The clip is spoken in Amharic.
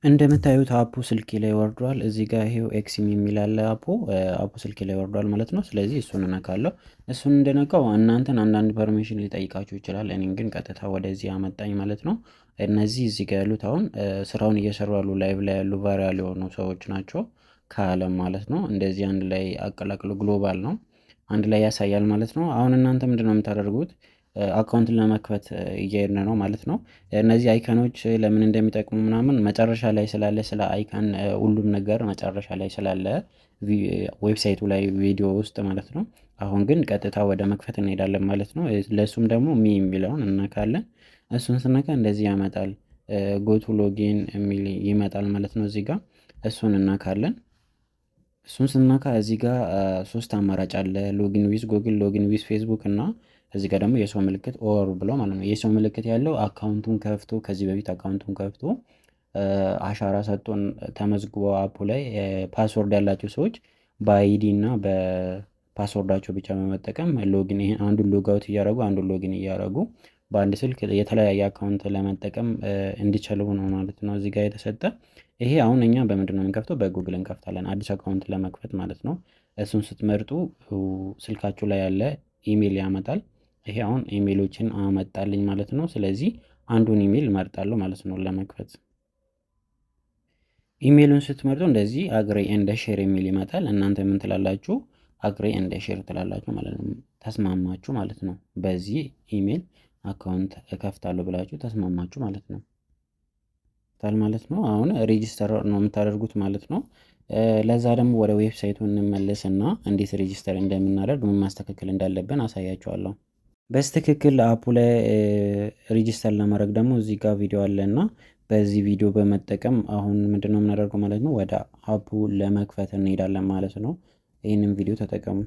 እንደምታዩት አፑ ስልኬ ላይ ወርዷል። እዚህ ጋር ይሄው ኤክሲም የሚል አለ አፑ ስልኬ ላይ ወርዷል ማለት ነው። ስለዚህ እሱን እነካለሁ። እሱን እንደነካው እናንተን አንዳንድ ፐርሚሽን ሊጠይቃችሁ ይችላል። እኔን ግን ቀጥታ ወደዚህ አመጣኝ ማለት ነው። እነዚህ እዚህ ጋር ያሉት አሁን ስራውን እየሰሩ ያሉ ላይቭ ላይ ያሉ ቫይራል የሆኑ ሰዎች ናቸው ከአለም ማለት ነው። እንደዚህ አንድ ላይ አቀላቅሎ ግሎባል ነው አንድ ላይ ያሳያል ማለት ነው። አሁን እናንተ ምንድነው የምታደርጉት? አካውንትን ለመክፈት እየሄድን ነው ማለት ነው። እነዚህ አይከኖች ለምን እንደሚጠቅሙ ምናምን መጨረሻ ላይ ስላለ ስለ አይከን ሁሉም ነገር መጨረሻ ላይ ስላለ ዌብሳይቱ ላይ ቪዲዮ ውስጥ ማለት ነው። አሁን ግን ቀጥታ ወደ መክፈት እንሄዳለን ማለት ነው። ለእሱም ደግሞ ሚ የሚለውን እነካለን። እሱን ስነካ እንደዚህ ያመጣል። ጎቱ ሎጊን የሚል ይመጣል ማለት ነው። እዚህ ጋር እሱን እናካለን። እሱን ስነካ እዚህ ጋር ሶስት አማራጭ አለ። ሎጊን ዊዝ ጉግል፣ ሎጊን ዊዝ ፌስቡክ እና እዚህ ጋር ደግሞ የሰው ምልክት ኦር ብሎ ማለት ነው። የሰው ምልክት ያለው አካውንቱን ከፍቶ ከዚህ በፊት አካውንቱን ከፍቶ አሻራ ሰጥቶን ተመዝግቦ አፑ ላይ ፓስወርድ ያላቸው ሰዎች በአይዲ እና በፓስወርዳቸው ብቻ በመጠቀም ሎጊን ይሄን አንዱን ሎግ አውት እያደረጉ አንዱን ሎጊን እያደረጉ በአንድ ስልክ የተለያየ አካውንት ለመጠቀም እንዲችሉ ነው ማለት ነው። እዚህ ጋር የተሰጠ ይሄ አሁን እኛ በምንድነው የምንከፍተው? በጉግል እንከፍታለን አዲስ አካውንት ለመክፈት ማለት ነው። እሱን ስትመርጡ ስልካችሁ ላይ ያለ ኢሜል ያመጣል። ይሄ አሁን ኢሜሎችን አመጣልኝ ማለት ነው። ስለዚህ አንዱን ኢሜል እመርጣለሁ ማለት ነው ለመክፈት። ኢሜሉን ስትመርጡ እንደዚህ አግሪ ኤንድ ሼር የሚል ይመጣል። እናንተ ምን ትላላችሁ? አግሪ ኤንድ ሼር ትላላችሁ ማለት ነው። ተስማማችሁ ማለት ነው። በዚህ ኢሜል አካውንት እከፍታለሁ ብላችሁ ተስማማችሁ ማለት ነው ማለት ነው። አሁን ሬጂስተር ነው የምታደርጉት ማለት ነው። ለዛ ደግሞ ወደ ዌብሳይቱ እንመለስና እንዴት ሬጂስተር እንደምናደርግ ምን ማስተካከል እንዳለብን አሳያችኋለሁ። በስትክክል አፑ ላይ ሬጂስተር ለማድረግ ደግሞ እዚህ ጋር ቪዲዮ አለ እና በዚህ ቪዲዮ በመጠቀም አሁን ምንድነው የምናደርገው ማለት ነው፣ ወደ አፑ ለመክፈት እንሄዳለን ማለት ነው። ይህንን ቪዲዮ ተጠቀሙ።